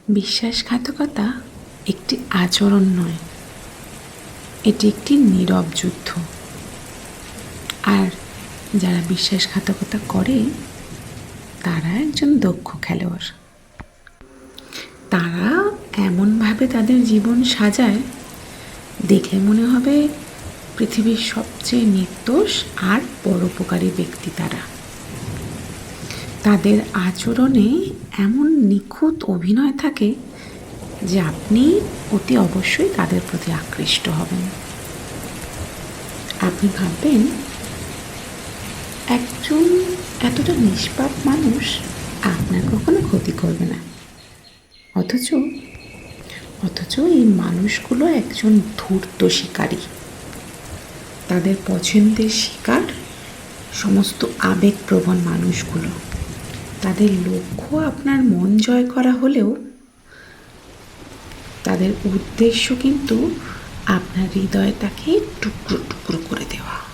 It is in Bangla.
বিশ্বাসঘাতকতা একটি আচরণ নয়, এটি একটি নীরব যুদ্ধ। আর যারা বিশ্বাসঘাতকতা করে তারা একজন দক্ষ খেলোয়াড়। তারা এমনভাবে তাদের জীবন সাজায়, দেখলে মনে হবে পৃথিবীর সবচেয়ে নির্দোষ আর পরোপকারী ব্যক্তি তারা। তাদের আচরণে এমন নিখুঁত অভিনয় থাকে যে আপনি অতি অবশ্যই তাদের প্রতি আকৃষ্ট হবেন। আপনি ভাববেন, একজন এতটা নিষ্পাপ মানুষ আপনার কখনো ক্ষতি করবে না। অথচ এই মানুষগুলো একজন ধূর্ত শিকারী। তাদের পছন্দের শিকার সমস্ত আবেগপ্রবণ মানুষগুলো। তাদের লক্ষ্য আপনার মন জয় করা হলেও তাদের উদ্দেশ্য কিন্তু আপনার হৃদয়টাকে টুকরো টুকরো করে দেওয়া।